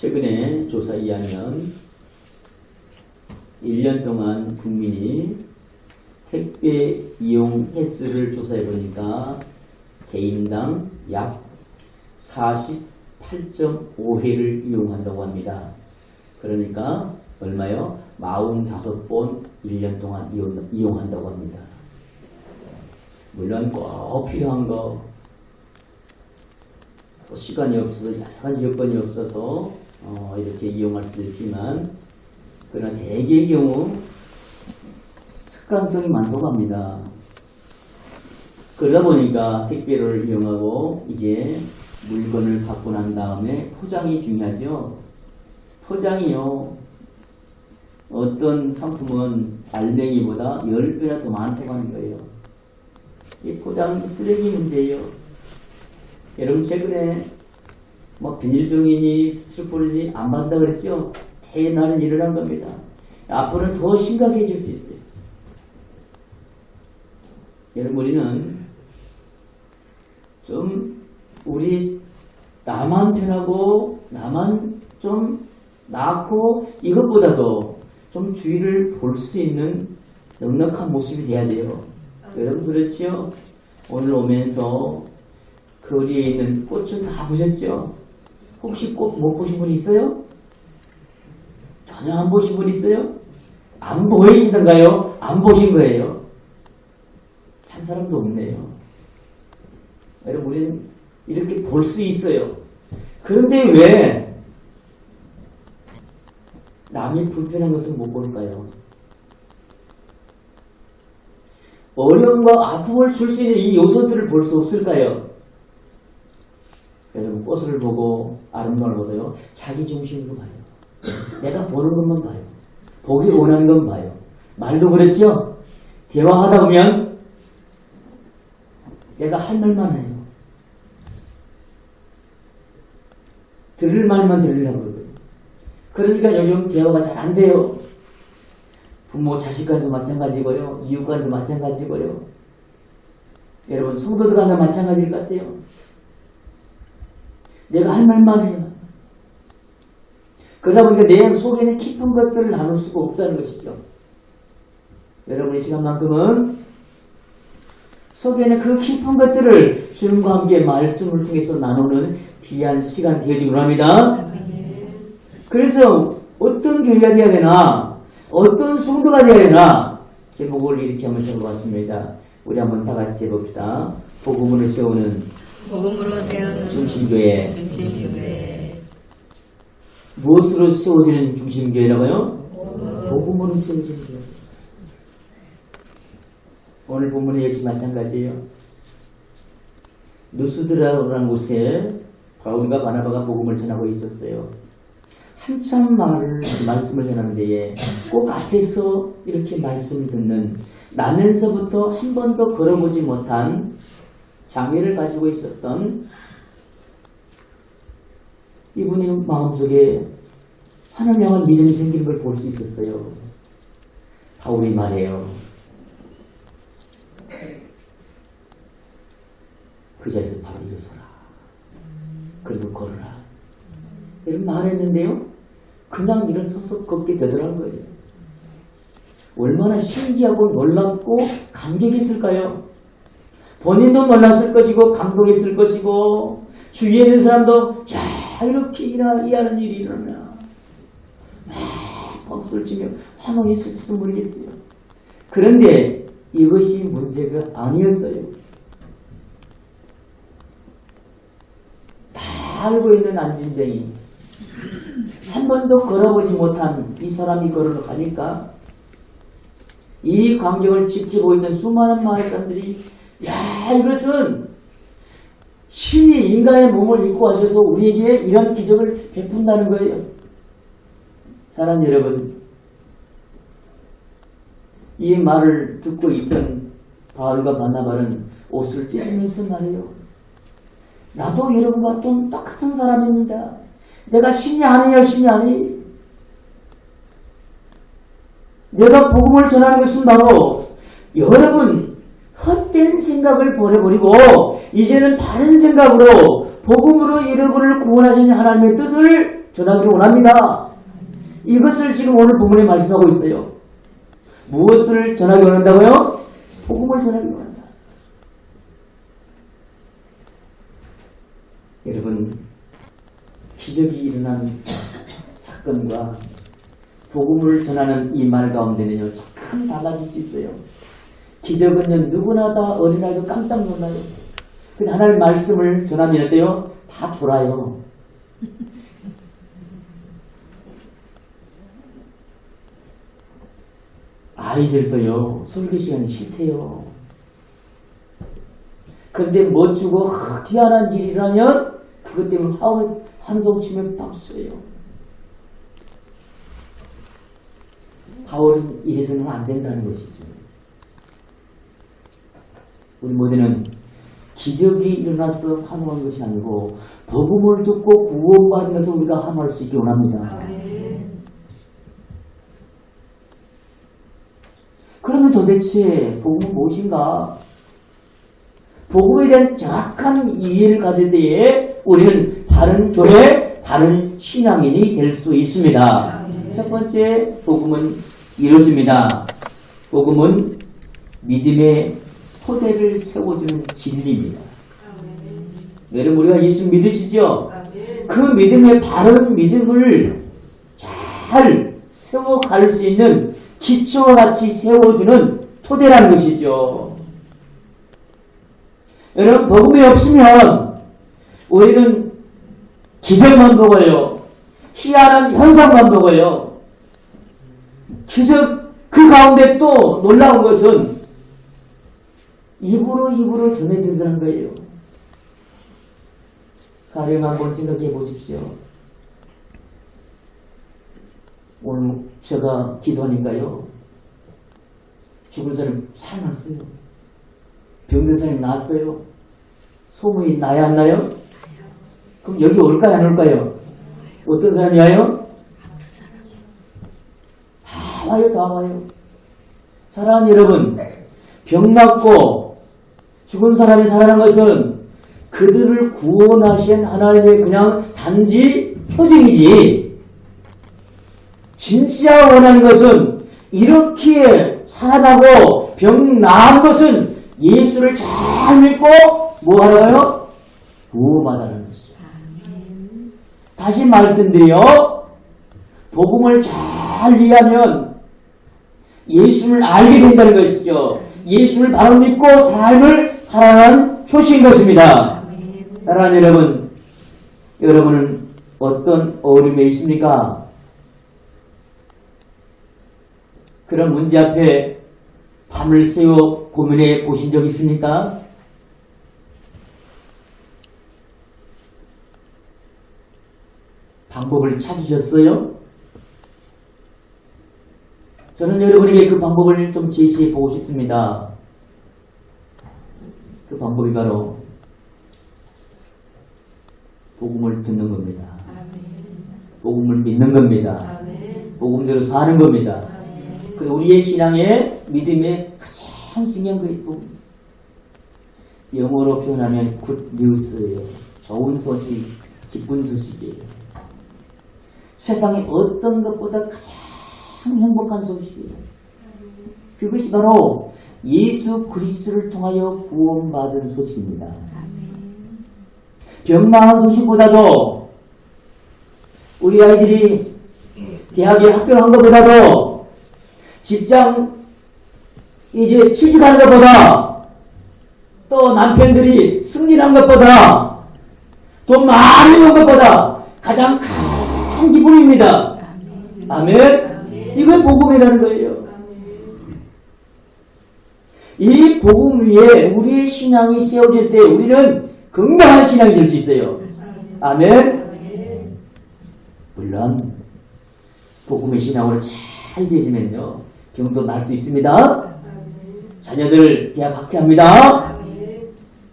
최근에 조사에 의하면 1년 동안 국민이 택배 이용 횟수를 조사해 보니까 개인당 약 48.5회를 이용한다고 합니다. 그러니까 얼마요? 45번 1년 동안 이용한다고 합니다. 물론 꼭 필요한 거, 시간이 없어서, 약간 여건이 없어서 이렇게 이용할 수도 있지만, 그러나 대개의 경우 습관성이 많다고 합니다. 그러다 보니까 택배를 이용하고 이제 물건을 받고 난 다음에 포장이 중요하죠. 포장이요. 어떤 상품은 알맹이보다 10배나 더 많다고 하는 거예요. 이 포장 쓰레기 문제예요. 여러분 최근에 비닐종이니 스티로폼이니 안 받는다 그랬죠? 대난은 일어난 겁니다. 앞으로는 더 심각해질 수 있어요. 여러분 우리는 좀 우리 나만 편하고 나만 좀 낫고 이것보다도 좀 주위를 볼 수 있는 넉넉한 모습이 돼야 돼요. 여러분 그렇지요? 오늘 오면서 거리에 있는 꽃은 다 보셨죠? 혹시 꽃 못 보신 분 있어요? 전혀 안 보신 분 있어요? 안 보이시던가요? 안 보신 거예요? 한 사람도 없네요. 여러분 우리는 이렇게 볼 수 있어요. 그런데 왜 남이 불편한 것을 못 볼까요? 어려움과 아픔을 줄 수 있는 이 요소들을 볼 수 없을까요? 그래서 꽃을 보고 아름다움을 보고요. 자기 중심으로 봐요. 내가 보는 것만 봐요. 보기 원하는 건 봐요. 말도 그렇죠? 대화하다 보면 내가 할 말만 해요. 들을 말만 들으려고 그러고요. 그러니까 요즘 대화가 잘 안 돼요. 부모 자식 간도 마찬가지고요. 이웃 간도 마찬가지고요. 여러분 성도들 간도 마찬가지일 것 같아요. 내가 할 말만 해요. 그러다 보니까 내 속에는 깊은 것들을 나눌 수가 없다는 것이죠. 여러분 이 시간만큼은 속에는 그 깊은 것들을 주님과 함께 말씀을 통해서 나누는 귀한 시간 되어지기 원합니다. 그래서 어떤 교회가 되어야 되나, 어떤 성도가 되어야 되나 제목을 이렇게 한번 적어봤습니다. 우리 한번 다 같이 해봅시다. 복음으로 세우는 중심교회. 무엇으로 세워지는 중심교회라고요? 복음으로 세워지는 교회. 오늘 본문은 역시 마찬가지예요. 누스드라라는 곳에 바울과 바나바가 복음을 전하고 있었어요. 한참 말씀을 전하는 데에 꼭 앞에서 이렇게 말씀을 듣는 나면서부터 한 번도 걸어보지 못한 장애를 가지고 있었던 이분의 마음속에 하나님 향한 믿음이 생기는 걸 볼 수 있었어요. 바울이 말해요. 그 자리에서 바로 일어서라. 그리고 걸어라. 이런 말을 했는데요. 그냥 일어서서 걷게 되더라는 거예요. 얼마나 신기하고 놀랍고 감격했을까요? 본인도 놀랐을 것이고 감동했을 것이고 주위에 있는 사람도 야 이렇게 일하는 일이 일어나 박수를 치며 환호했을지도 모르겠어요. 그런데 이것이 문제가 아니었어요. 다 알고 있는 안진뱅이 한 번도 걸어보지 못한 이 사람이 걸어가니까 이 광경을 지키고 있는 수많은 마을 사람들이 야 이것은 신이 인간의 몸을 입고 하셔서 우리에게 이런 기적을 베푼다는 거예요. 사랑하는 여러분, 이 말을 듣고 있던 바울과 바나바는 옷을 찢으면서 말해요. 나도 여러분과 똑같은 사람입니다. 내가 신이 아니에요, 신이 아니. 내가 복음을 전하는 것은 바로 여러분 헛된 생각을 버려버리고 이제는 바른 생각으로 복음으로 여러분을 구원하시는 하나님의 뜻을 전하기를 원합니다. 이것을 지금 오늘 본문에 말씀하고 있어요. 무엇을 전하기 원한다고요? 복음을 전하기 원한다. 여러분, 기적이 일어난 사건과 복음을 전하는 이 말 가운데는요, 참 달라질 수 있어요. 기적은요, 누구나 다 어린아이도 깜짝 놀라요. 근데 하나님 말씀을 전하면 어때요? 다 졸아요. 아이들도요, 설교 시간이 싫대요. 그런데 멋지고 희한한 일이라면 그것 때문에 한송 치면 박수예요. 바울은 이래서는 안 된다는 것이죠. 우리 모두는 기적이 일어나서 환호한 것이 아니고 복음을 듣고 구원받으면서 우리가 환호할 수 있기 원합니다. 그러면 도대체 복음은 무엇인가? 복음에 대한 정확한 이해를 가질 때에 우리는 바른 교회, 바른 신앙인이 될 수 있습니다. 첫 번째 복음은 이렇습니다. 복음은 믿음의 토대를 세워주는 진리입니다. 여러분, 우리가 예수 믿으시죠? 그 믿음의 바른 믿음을 잘 세워갈 수 있는 기초와 같이 세워주는 토대라는 것이죠. 여러분, 복음이 없으면 우리는 기적만 보고요, 희한한 현상만 보고요. 기적 그 가운데 또 놀라운 것은 입으로 전해진다는 거예요. 가령 한번 생각해 보십시오. 오늘 제가 기도하니까요, 죽은 사람 살아났어요. 병든 사람이 나았어요. 소문이 나야 안 나요? 그럼 여기 올까요, 안 올까요? 어떤 사람이 와요? 다 와요, 다 와요. 사랑하는 여러분, 병 낫고 죽은 사람이 살아난 것은 그들을 구원하신 하나님의 그냥 단지 표징이지, 진짜 원하는 것은 이렇게 살아나고 병 나은 것은 예수를 잘 믿고 뭐 하라고요? 구원받아라는 것이죠. 다시 말씀드려, 복음을 잘 이해하면 예수를 알게 된다는 것이죠. 예수를 바로 믿고 삶을 살아가는 표시인 것입니다. 사랑하는 여러분, 여러분은 어떤 어려움에 있습니까? 그런 문제 앞에 밤을 새워 고민해 보신 적 있습니까? 방법을 찾으셨어요? 저는 여러분에게 그 방법을 좀 제시해 보고 싶습니다. 그 방법이 바로 복음을 듣는 겁니다. 복음을 믿는 겁니다. 복음대로 사는 겁니다. 그래서 우리의 신앙의 믿음의 가장 중요한 것이 복음. 영어로 표현하면 굿 뉴스예요. 좋은 소식, 기쁜 소식이에요. 세상의 어떤 것보다 가장 행복한 소식이에요. 그것이 바로 예수 그리스도를 통하여 구원받은 소식입니다. 병 나은 소식보다도, 우리 아이들이 대학에 합격한 것보다도, 직장 이제 취직한 것보다, 또 남편들이 승진한 것보다, 돈 많이 번 것보다 가장 큰 기쁨입니다. 아멘. 이건 복음이라는 거예요. 이 복음 위에 우리의 신앙이 세워질 때 우리는 건강한 신앙이 될 수 있어요. 아멘. 물론 복음의 신앙으로 잘 되시면요, 병도 날 수 있습니다. 자녀들 대학 합격합니다.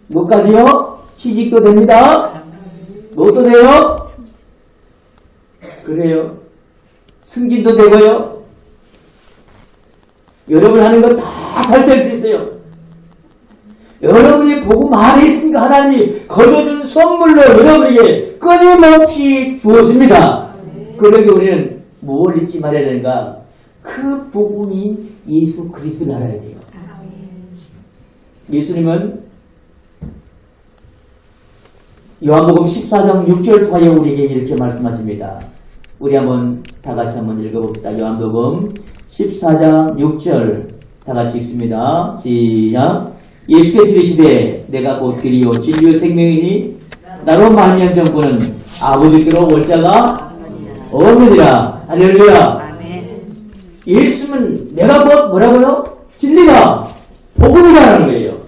뭐까지요? 취직도 됩니다. 뭐도 돼요? 그래요. 승진도 되고요. 여러분 하는 거 다 잘 될 수 있어요. 여러분이 복음 안에 있으니까 하나님이 거저준 선물로 여러분에게 끊임없이 주어집니다. 그러기 우리는 뭘 잊지 말아야 되는가? 그 복음이 예수 그리스도를 알아야 돼요. 예수님은 요한복음 14장 6절 통하여 우리에게 이렇게 말씀하십니다. 우리 한번 다 같이 한번 읽어봅시다. 요한복음 14장 6절 다 같이 읽습니다. 시작. 예수께서 이르시되 내가 곧 길이요 진리요 생명이니 나로 말미암 정권은 아버지께로 올 자가 없느니라. 할렐루야. 예수는 내가 곧 뭐라고요? 진리가 복음이라는 거예요.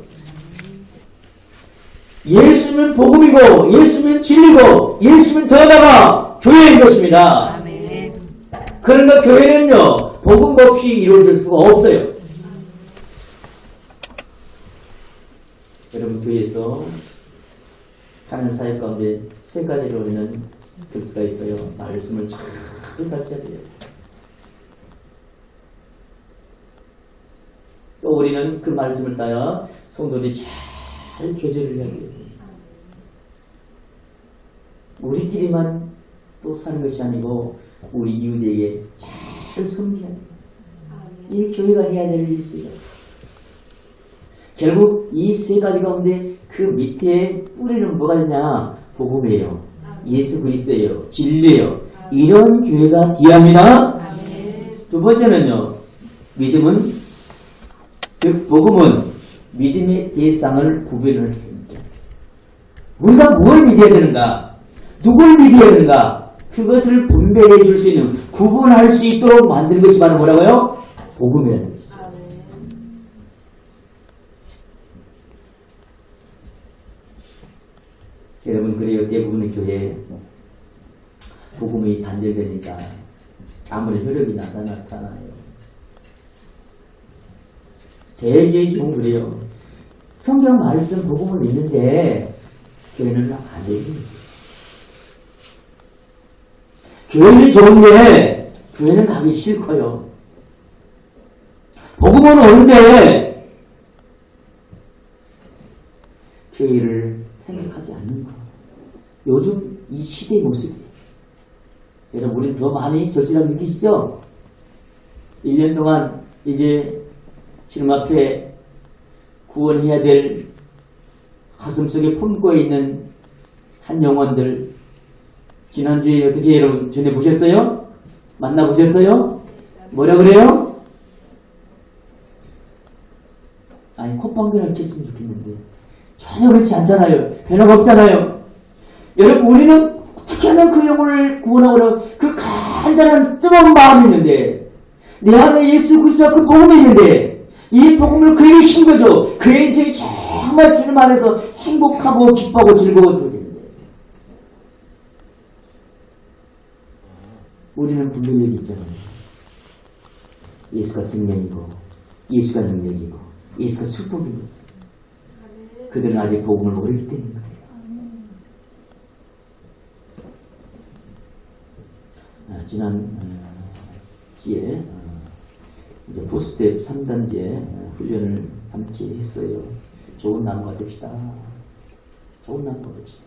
예수는 복음이고 예수는 진리고 예수는 더 나아가 교회인 것입니다. 그러니까 교회는요 복음 없이 이루어질 수가 없어요. 여러분 교회에서 하는 사역 가운데 세 가지로 우리는 될 수가 있어요. 말씀을 잘 가르쳐야 돼요. 또 우리는 그 말씀을 따라 성도들이 잘 교제를 해야 돼요. 우리끼리만 또 사는 것이 아니고 우리 이웃에게 잘 섬겨야 돼요. 이 교회가 해야 될 일이 있어요. 결국 이 세 가지 가운데 그 밑에 뿌리는 뭐가 되냐? 복음이에요. 예수 그리스도예요. 진리예요. 이런 교회가 되어야 합니다. 두 번째는요. 믿음은 즉 복음은 믿음의 대상을 구별을 했습니다. 우리가 뭘 믿어야 되는가? 누굴 믿어야 되는가? 그것을 분별해 줄 수 있는 구분할 수 있도록 만든 것이 바로 뭐라고요? 복음이라는 것이죠. 여러분 그래요. 대부분의 교회에 복음이 단절되니까 아무리 효력이 나타나요. 제일 경우 그래요. 성경 말씀 복음을 믿는데 교회는 안 돼요. 교회는 좋은데 교회는 가기 싫고요. 복음은 오는데 교회를 생각하지 않는 거. 요즘 이 시대의 모습이에요. 여러분 우리는 더 많이 절실하게 느끼시죠? 1년 동안 이제 주님 앞에 구원해야 될 가슴속에 품고 있는 한 영혼들 지난주에 어떻게 여러분 전해보셨어요? 만나보셨어요? 뭐라 그래요? 아니 콧방귀를 켰으면 좋겠는데 전혀 그렇지 않잖아요. 변화가 없잖아요. 여러분 우리는 어떻게 하면 그 영혼을 구원하고 그 간절한 뜨거운 마음이 있는데 내 안에 예수 그리스도가 그 복음이 있는데 이 복음을 그에게 심겨줘. 그의 인생이 정말 주님 안에서 행복하고 기뻐하고 즐거워져야 되는데 우리는 분별력이 있잖아요. 예수가 생명이고 예수가 능력이고 예수가 축복인 것을 그들은 아직 복음을 모르기 때문인 거예요. 지난 기회에 이제 포스트앱 3단계 훈련을 함께 했어요. 좋은 나무가 됩시다. 좋은 나무가 됩시다.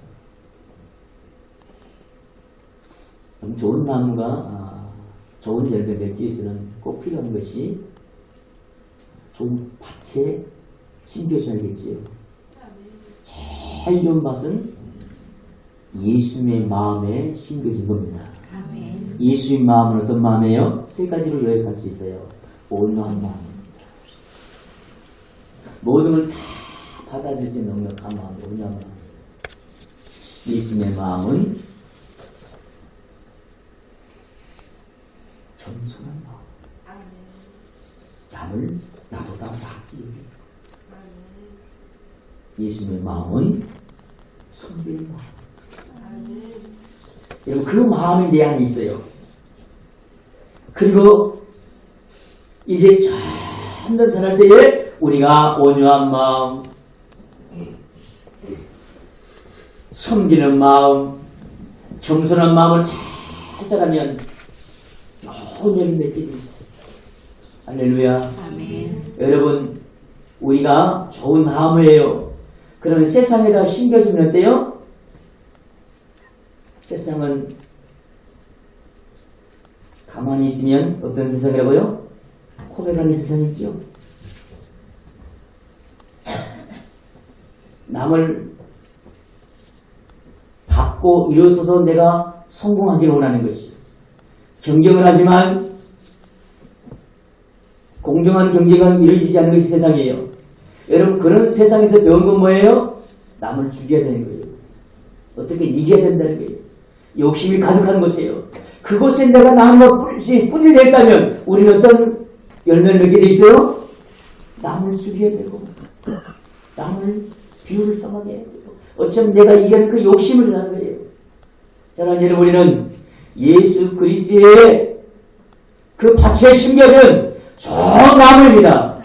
좋은 나무가 좋은 열매 맺기 위해서는 꼭 필요한 것이 좋은 밭에 심겨져야겠지요. 제일 좋은 밭은 예수님의 마음에 심겨진 겁니다. 예수의 마음은 어떤 마음이에요? 세 가지로 요약할 수 있어요. 온유한 마음입니다. 모든 걸 다 받아들일 수 있는 넉넉한 마음, 온유한 마음. 예수님의 마음은 겸손한 마음. 잠을 나보다 낫게 예수님의 마음은 섬기는 마음. 여러분 그 마음이 내 안에 있어요. 그리고 이제 점점 자랄 때에 우리가 온유한 마음, 섬기는 마음, 겸손한 마음을 잘 자라면 좋은 열매 맺게 돼 있어요. 할렐루야. 아멘. 여러분 우리가 좋은 나무예요. 그러면 세상에다 심겨주면 어때요? 세상은 가만히 있으면 어떤 세상이라고요? 고백하는 세상이죠. 남을 받고 일어서서 내가 성공하기를 원하는 것이죠. 경쟁을 하지만 공정한 경쟁은 이루어지지 않는 것이 세상이에요. 여러분, 그런 세상에서 배운 건 뭐예요? 남을 죽여야 되는 거예요. 어떻게 이겨야 된다는 거예요. 욕심이 가득한 것이에요. 그곳에 내가 나무가 뿌리를 냈다면 우리는 어떤 열매를 맺게 돼 있어요? 남을 죽여야 되고 남을 비유를 삼아야 되고 어쩌면 내가 이겨낸 그 욕심을 하는 거예요. 사랑하는 여러분, 우리는 예수 그리스도의 그 밭에 심겨진 저 나무입니다.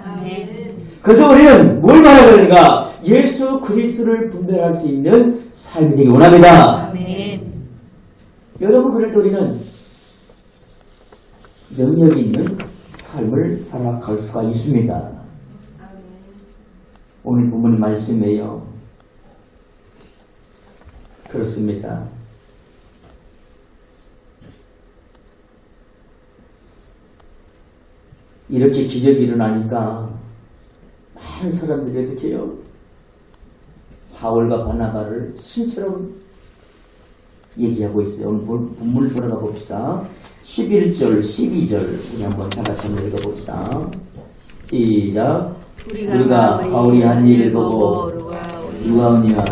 그래서 우리는 뭘 말하고 그러는가? 예수 그리스도를 분별할 수 있는 삶이 되기 원합니다. 아멘. 여러분, 그럴 때 우리는 능력이 있는 삶을 살아갈 수가 있습니다. 오늘 본문 말씀이에요. 그렇습니다. 이렇게 기적이 일어나니까 많은 사람들이 어떻게 해요? 바울과 바나바를 신처럼 얘기하고 있어요. 오늘 본문을 돌아가 봅시다. 11절, 12절 우리 한번 다 같이 한번 읽어봅시다. 시작. 우리가 바울이 한 일을 보고 누가오니와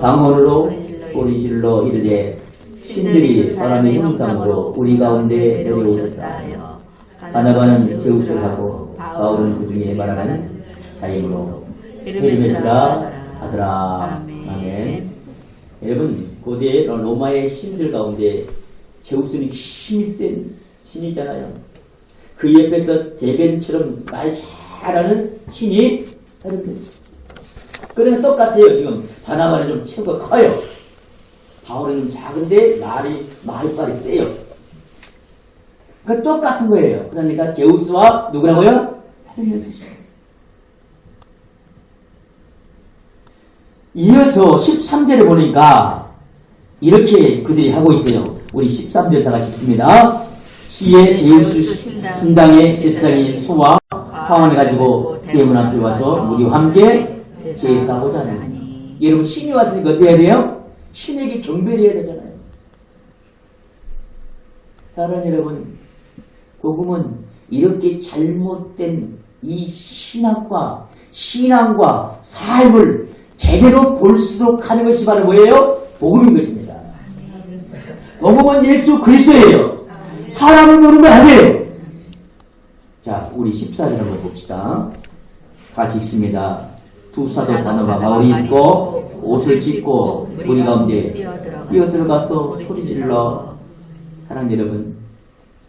방언으로 소리질러 이르되 신들이 사람의 형상으로 우리 가운데 내려오셨다. 바나바는 제우스를 하고 바울은 그 중에 말하는 자임으로 헤르메스라 하더라. 아멘. 여러분, 고대 로마의 신들 가운데 제우스는 힘이 센 신이잖아요. 그 옆에서 대변처럼 말 잘하는 신이 헤르메스. 그래서 똑같아요. 지금 바나바는 좀 체구가 커요. 바울은 좀 작은데 말빨이 세요. 그 똑같은 거예요. 그러니까 제우스와 누구라고요? 헤르메스. 이어서 13절에 보니까 이렇게 그들이 하고 있어요. 우리 13절 다 같이 읽습니다. 시에 제우스 신당의 제사장인 소와 화환을 가지고 대문 앞에 와서 우리와 함께 제사하고자 하니. 여러분, 신이 왔으니까 어떻게 해야 돼요? 신에게 경배를 해야 되잖아요. 사랑하는 여러분, 복음은 이렇게 잘못된 이 신앙과 삶을 제대로 볼수록 하는 것이 바로 뭐예요? 복음인 것입니다. 복음은 예수 그리스도예요. 사람을 보는 건 아니에요. 자, 우리 14절 한번 봅시다. 같이 읽습니다. 두 사도 바나바 바울이 입고 옷을 찢고 우리 가운데 뛰어들어가서 소리질러. 사랑하는 여러분,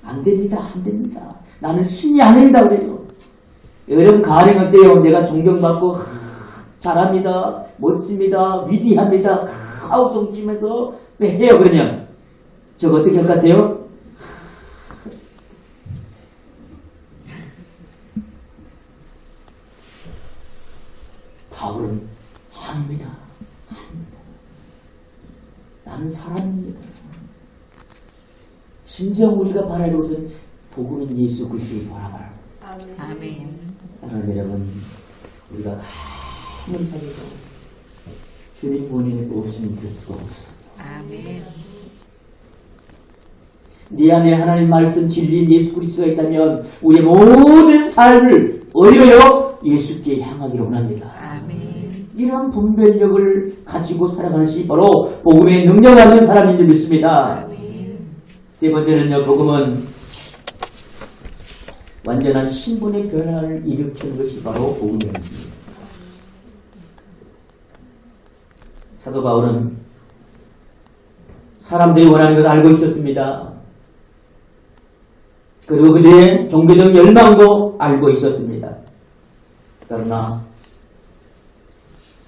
안 됩니다. 나는 신이 아닙니다. 그래요. 여러분, 가령 어때요? 내가 존경받고 잘합니다. 멋집니다. 위대합니다. 하우 성지면서 왜 해요? 그러면 저거 어떻게 할 것 같아요? 바울은 아닙니다. 나는 사람입니다. 진정 우리가 바라는 것은 복음인 예수 그리스도를 바라봐요. 아멘. 사랑하는 여러분, 우리가 아무리 살려도 주님 원인이 없으면 될 수가 없어. 아멘. 네 안에 하나님 말씀 진리인 예수 그리스도가 있다면 우리의 모든 삶을 어디로요? 예수께 향하기를 원합니다. 아멘. 이런 분별력을 가지고 살아가는 것이 바로 복음의 능력하는 사람인 줄 믿습니다. 아멘. 세 번째는요, 복음은 완전한 신분의 변화를 일으키는 것이 바로 복음의 것입니다. 사도 바울은 사람들이 원하는 것을 알고 있었습니다. 그리고 그들의 종교적 열망도 알고 있었습니다. 그러나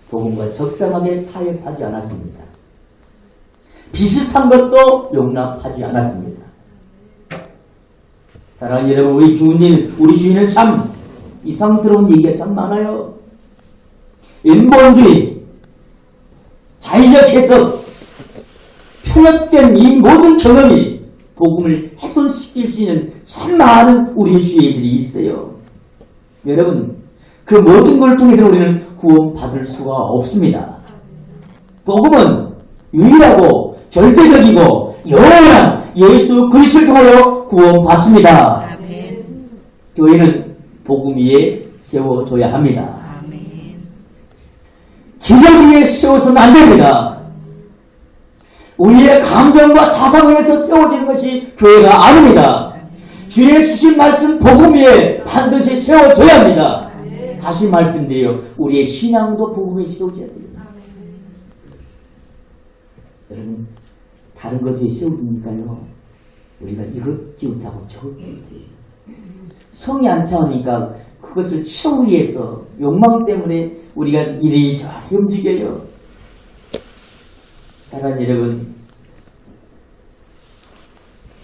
복음과 적당하게 타협하지 않았습니다. 비슷한 것도 용납하지 않았습니다. 사랑하는 여러분, 우리 주인은 참 이상스러운 얘기가 참 많아요. 인본주의, 자의적 해석, 편협된 이 모든 경험이 복음을 훼손시킬 수 있는 참 많은 우리의 주의들이 있어요. 여러분, 그 모든 걸 통해서 우리는 구원받을 수가 없습니다. 복음은 유일하고 절대적이고 영원한 예수 그리스도를 통하여 구원받습니다. 아멘. 교회는 복음 위에 세워줘야 합니다. 아멘. 기적 위에 세워서는 안 됩니다. 우리의 감정과 사상에서 세워지는 것이 교회가 아닙니다. 주의 주신 말씀 복음 위에 반드시 세워져야 합니다. 다시 말씀드려요. 우리의 신앙도 복음에 세워져야 돼요. 여러분, 다른 것에 세워지니까요. 우리가 이것 끼운다고 저것 끼운대요. 성이 안 차오니까 그것을 채우기 위해서 욕망 때문에 우리가 이리저리 움직여요. 사랑하는 여러분,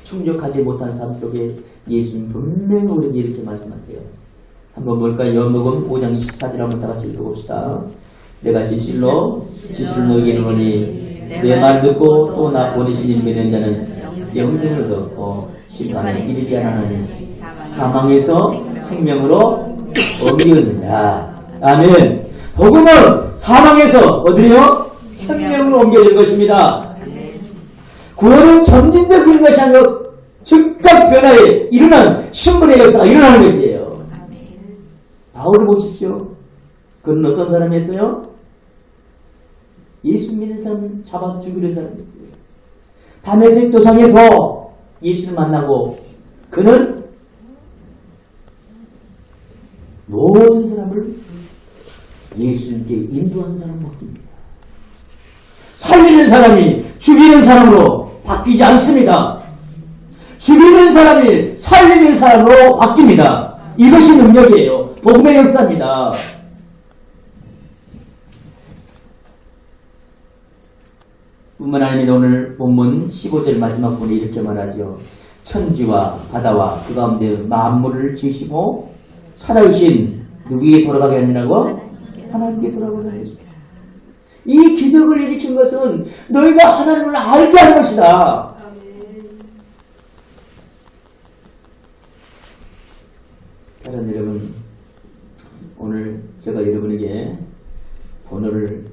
충족하지 못한 삶 속에 예수님 분명히 우리에게 이렇게 말씀하세요. 한번 볼까요? 요한복음 5장 24절 한번 다 같이 읽어봅시다. 내가 진실로 너에게 이르노니 내 말 듣고 또 나 보내신 이를 믿는 자는 영생을 얻고 심판에 이르지 않으니 사망에서 생명으로 옮기느니라. 아멘. 복음은 사망에서 어디요? 생명으로 옮겨질 것입니다. 구원은 점진적인 것이 아니라 즉각 변화에 일어난 신분의 역사가 일어나는 것이에요. 바울을 보십시오. 그는 어떤 사람이었어요? 예수 믿는 사람 잡아 죽이는 사람이었어요. 다메섹 도상에서 예수를 만나고 그는 모든 사람을 예수님께 인도하는 사람 바뀝니다. 살리는 사람이 죽이는 사람으로 바뀌지 않습니다. 죽이는 사람이 살리는 사람으로 바뀝니다. 이것이 능력이에요. 복음의 역사입니다. 뿐만 아니라 오늘 본문 15절 마지막 부분에 이렇게 말하죠. 천지와 바다와 그 가운데 만물을 지으시고 살아계신 누구에게 돌아가게 하느라고? 하나님께 돌아가게 하셨습니다. 이 기적을 일으킨 것은 너희가 하나님을 알게 한 것이다. 사랑하는 여러분, 오늘 제가 여러분에게 번호를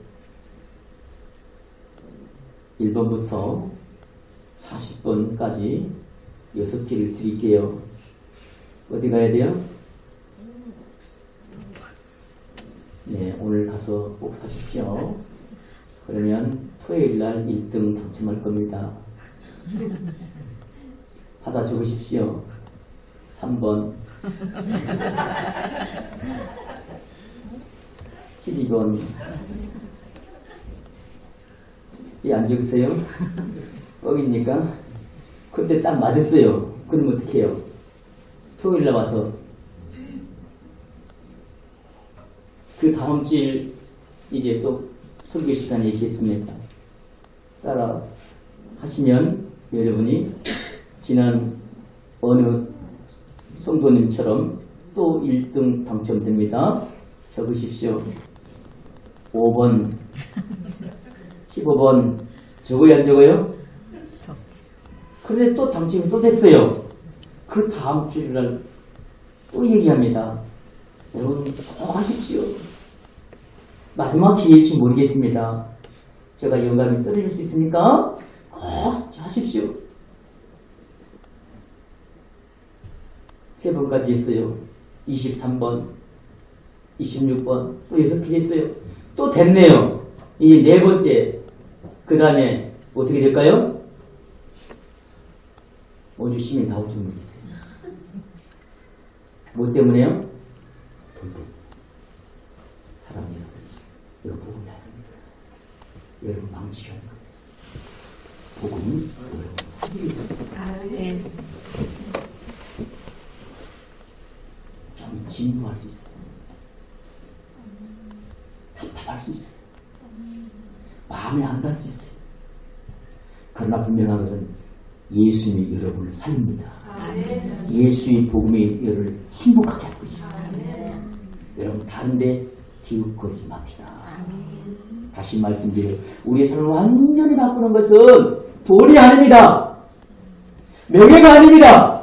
1번부터 40번까지 6개를 드릴게요. 어디 가야 돼요? 네, 오늘 가서 꼭 사십시오. 그러면 토요일 날 1등 당첨할 겁니다. 받아 적으십시오. 3번 12번 이 안 적으세요? 뻑입니까? 근데 딱 맞았어요. 그럼 어떻게 해요? 토요일 날 와서 그 다음 주일 이제 또 설교 시간에 있겠습니다. 따라 하시면 여러분이 지난 어느 성도님처럼 또 1등 당첨됩니다. 적으십시오. 5번 15번 적어요, 안 적어요? 그런데 또 당첨이 또 됐어요. 그 다음 주일날 또 얘기합니다. 여러분 꼭 하십시오. 마지막 기회일지 모르겠습니다. 제가 영감이 떨어질 수 있으니까 꼭 하십시오. 3번까지 했어요. 23번 26번 또 6개 했어요. 또 됐네요. 이제 4번째. 그 다음에 어떻게 될까요? 어주 시민 나올 줄 모르겠어요. 뭐 때문에요? 사랑해요. 여러분 복음이 아닙니다. 여러분 망치게 하는 거예요. 복음은 여러분 살리기 위해서 좀 진부할 수 있어요. 답답할 수 있어요. 마음에 안 닿을 수 있어요. 그러나 분명한 것은 예수님이 여러분을 살립니다. 예수의 복음이 여러분을 행복하게 할 것입니다. 여러분 다른데 기웃거리지 맙시다. 다시 말씀드려요. 우리의 삶을 완전히 바꾸는 것은 돈이 아닙니다. 명예가 아닙니다.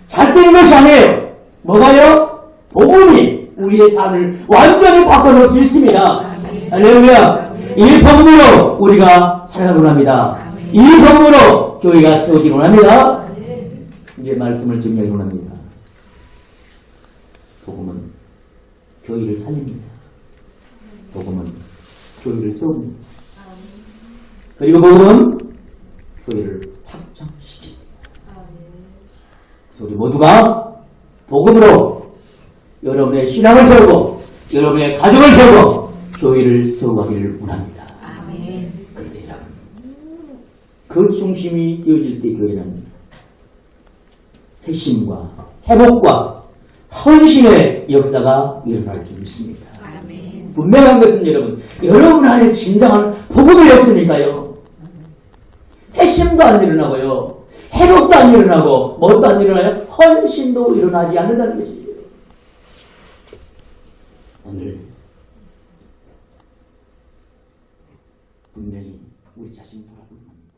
잘 되는 것이 아니에요. 뭐가요? 복음이 우리의 삶을 완전히 바꿔놓을 수 있습니다. 할렐루야. 이 복음으로 우리가 살아가곤 합니다. 이 복음으로 교회가 세워지곤 합니다. 이제 말씀을 정리하곤 합니다. 복음은 교회를 살립니다. 복음은 교회를 세웁니다. 그리고 복음은 교회를 확장시킵니다. 그래서 우리 모두가 복음으로 여러분의 신앙을 세우고 여러분의 가정을 세우고 교회를 세워가기를 원합니다. 아멘. 그런데 여러분, 그 중심이 되어질 때 교회는 핵심과 회복과 헌신의 역사가 일어날 줄 믿습니다. 아멘. 분명한 것은 여러분 안에 진정한 복음이 없으니까요. 핵심도 안 일어나고요. 회복도 안 일어나고 뭘도 안 일어나요? 헌신도 일어나지 않는다는 것이에요. 오늘 분명히 우리 자신을 돌아보는 겁니다.